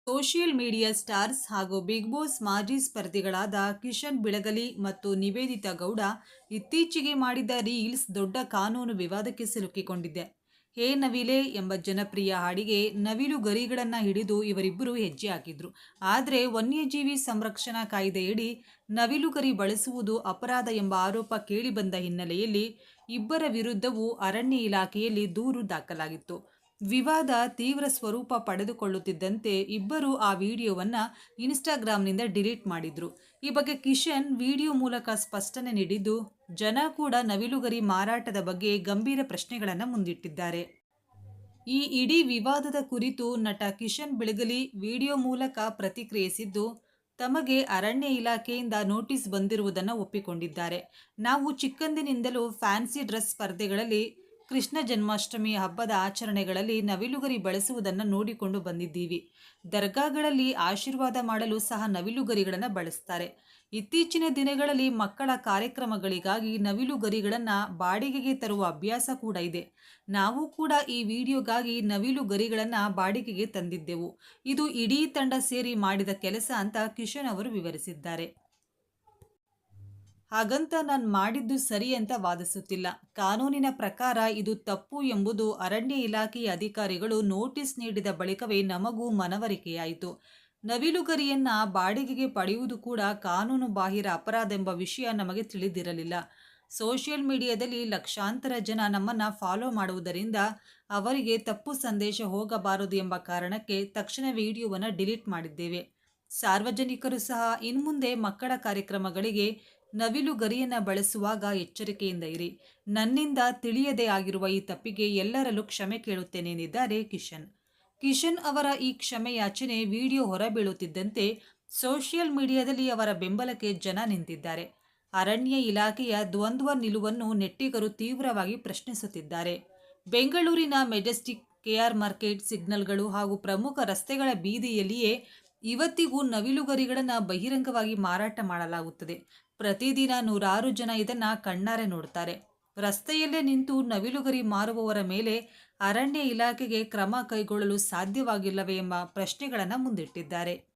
Social media stars ಹಾಗೂ big boss ಮಾಜಿ ಸ್ಪರ್ಧಿಗಳಾದ ಕಿಶನ್ ಬಿಳಗಲಿ ಮತ್ತು ನಿವೇದಿತಾ ಗೌಡ ಇತ್ತೀಚೆಗೆ ಮಾಡಿದ ರೀಲ್ಸ್ ದೊಡ್ಡ ಕಾನೂನು ವಿವಾದಕ್ಕೆ ಸಿಲುಕಿಕೊಂಡಿದೆ. ಹೇ ನವಿಲೆ ಎಂಬ ಜನಪ್ರಿಯ ಹಾಡಿಗೆ ನವಿಲು ಗರಿಗಳನ್ನು ಹಿಡಿದು ಇವರಿಬ್ಬರು ಹೆಜ್ಜೆ ಹಾಕಿದ್ರು. ಆದರೆ ವನ್ಯಜೀವಿ ಸಂರಕ್ಷಣಾ ಕಾಯ್ದೆಯಡಿ ನವಿಲು ಗರಿ ಬಳಸುವುದು ಅಪರಾಧ ಎಂಬ ಆರೋಪ ಕೇಳಿಬಂದ ಹಿನ್ನೆಲೆಯಲ್ಲಿ ಇಬ್ಬರ ವಿರುದ್ಧವೂ ಅರಣ್ಯ ಇಲಾಖೆಯಲ್ಲಿ ದೂರು ದಾಖಲಾಗಿತ್ತು. ವಿವಾದ ತೀವ್ರ ಸ್ವರೂಪ ಪಡೆದುಕೊಳ್ಳುತ್ತಿದ್ದಂತೆ ಇಬ್ಬರು ಆ ವಿಡಿಯೋವನ್ನು ಇನ್ಸ್ಟಾಗ್ರಾಂನಿಂದ ಡಿಲೀಟ್ ಮಾಡಿದ್ರು. ಈ ಬಗ್ಗೆ ಕಿಶನ್ ವಿಡಿಯೋ ಮೂಲಕ ಸ್ಪಷ್ಟನೆ ನೀಡಿದ್ದು, ಜನ ಕೂಡ ನವಿಲುಗರಿ ಮಾರಾಟದ ಬಗ್ಗೆ ಗಂಭೀರ ಪ್ರಶ್ನೆಗಳನ್ನು ಮುಂದಿಟ್ಟಿದ್ದಾರೆ. ಈ ಇಡೀ ವಿವಾದದ ಕುರಿತು ನಟ ಕಿಶನ್ ಬೆಳಗಲಿ ವಿಡಿಯೋ ಮೂಲಕ ಪ್ರತಿಕ್ರಿಯಿಸಿದ್ದು, ತಮಗೆ ಅರಣ್ಯ ಇಲಾಖೆಯಿಂದ ನೋಟಿಸ್ ಬಂದಿರುವುದನ್ನು ಒಪ್ಪಿಕೊಂಡಿದ್ದಾರೆ. ನಾವು ಚಿಕ್ಕಂದಿನಿಂದಲೂ ಫ್ಯಾನ್ಸಿ ಡ್ರೆಸ್ ಸ್ಪರ್ಧೆಗಳಲ್ಲಿ, ಕೃಷ್ಣ ಜನ್ಮಾಷ್ಟಮಿ ಹಬ್ಬದ ಆಚರಣೆಗಳಲ್ಲಿ ನವಿಲುಗರಿ ಬಳಸುವುದನ್ನು ನೋಡಿಕೊಂಡು ಬಂದಿದ್ದೀವಿ. ದರ್ಗಾಗಳಲ್ಲಿ ಆಶೀರ್ವಾದ ಮಾಡಲು ಸಹ ನವಿಲುಗರಿಗಳನ್ನು ಬಳಸ್ತಾರೆ. ಇತ್ತೀಚಿನ ದಿನಗಳಲ್ಲಿ ಮಕ್ಕಳ ಕಾರ್ಯಕ್ರಮಗಳಿಗಾಗಿ ನವಿಲುಗರಿಗಳನ್ನು ಬಾಡಿಗೆಗೆ ತರುವ ಅಭ್ಯಾಸ ಕೂಡ ಇದೆ. ನಾವು ಕೂಡ ಈ ವಿಡಿಯೋಗಾಗಿ ನವಿಲುಗರಿಗಳನ್ನು ಬಾಡಿಗೆಗೆ ತಂದಿದ್ದೆವು. ಇದು ಇಡೀ ತಂಡ ಸೇರಿ ಮಾಡಿದ ಕೆಲಸ ಅಂತ ಕಿಶನ್ ಅವರು ವಿವರಿಸಿದ್ದಾರೆ. ಹಾಗಂತ ನಾನು ಮಾಡಿದ್ದು ಸರಿ ಅಂತ ವಾದಿಸುತ್ತಿಲ್ಲ. ಕಾನೂನಿನ ಪ್ರಕಾರ ಇದು ತಪ್ಪು ಎಂಬುದು ಅರಣ್ಯ ಇಲಾಖೆಯ ಅಧಿಕಾರಿಗಳು ನೋಟಿಸ್ ನೀಡಿದ ಬಳಿಕವೇ ನಮಗೂ ಮನವರಿಕೆಯಾಯಿತು. ನವಿಲುಗರಿಯನ್ನ ಬಾಡಿಗೆಗೆ ಪಡೆಯುವುದು ಕೂಡ ಕಾನೂನು ಬಾಹಿರ ಅಪರಾಧ ಎಂಬ ವಿಷಯ ನಮಗೆ ತಿಳಿದಿರಲಿಲ್ಲ. ಸೋಷಿಯಲ್ ಮೀಡಿಯಾದಲ್ಲಿ ಲಕ್ಷಾಂತರ ಜನ ನಮ್ಮನ್ನು ಫಾಲೋ ಮಾಡುವುದರಿಂದ ಅವರಿಗೆ ತಪ್ಪು ಸಂದೇಶ ಹೋಗಬಾರದು ಎಂಬ ಕಾರಣಕ್ಕೆ ತಕ್ಷಣ ವಿಡಿಯೋವನ್ನು ಡಿಲೀಟ್ ಮಾಡಿದ್ದೇವೆ. ಸಾರ್ವಜನಿಕರು ಸಹ ಇನ್ಮುಂದೆ ಮಕ್ಕಳ ಕಾರ್ಯಕ್ರಮಗಳಿಗೆ ನವಿಲು ಗರಿಯನ್ನು ಬಳಸುವಾಗ ಎಚ್ಚರಿಕೆಯಿಂದ ಇರಿ. ನನ್ನಿಂದ ತಿಳಿಯದೇ ಆಗಿರುವ ಈ ತಪ್ಪಿಗೆ ಎಲ್ಲರಲ್ಲೂ ಕ್ಷಮೆ ಕೇಳುತ್ತೇನೆ ಎಂದಿದ್ದಾರೆ ಕಿಶನ್. ಕಿಶನ್ ಅವರ ಈ ಕ್ಷಮೆ ಯಾಚನೆ ವಿಡಿಯೋ ಹೊರಬೀಳುತ್ತಿದ್ದಂತೆ ಸೋಷಿಯಲ್ ಮೀಡಿಯಾದಲ್ಲಿ ಅವರ ಬೆಂಬಲಕ್ಕೆ ಜನ ನಿಂತಿದ್ದಾರೆ. ಅರಣ್ಯ ಇಲಾಖೆಯ ದ್ವಂದ್ವ ನಿಲುವನ್ನು ನೆಟ್ಟಿಗರು ತೀವ್ರವಾಗಿ ಪ್ರಶ್ನಿಸುತ್ತಿದ್ದಾರೆ. ಬೆಂಗಳೂರಿನ ಮೆಜೆಸ್ಟಿಕ್, ಕೆಆರ್ ಮಾರ್ಕೆಟ್, ಸಿಗ್ನಲ್ಗಳು ಹಾಗೂ ಪ್ರಮುಖ ರಸ್ತೆಗಳ ಬೀದಿಯಲ್ಲಿಯೇ ಇವತ್ತಿಗೂ ನವಿಲುಗರಿಗಳನ್ನು ಬಹಿರಂಗವಾಗಿ ಮಾರಾಟ ಮಾಡಲಾಗುತ್ತದೆ. ಪ್ರತಿದಿನ ನೂರಾರು ಜನ ಇದನ್ನು ಕಣ್ಣಾರೆ ನೋಡ್ತಾರೆ. ರಸ್ತೆಯಲ್ಲೇ ನಿಂತು ನವಿಲುಗರಿ ಮಾರುವವರ ಮೇಲೆ ಅರಣ್ಯ ಇಲಾಖೆಗೆ ಕ್ರಮ ಕೈಗೊಳ್ಳಲು ಸಾಧ್ಯವಾಗಿಲ್ಲವೇ ಎಂಬ ಪ್ರಶ್ನೆಗಳನ್ನು ಮುಂದಿಟ್ಟಿದ್ದಾರೆ.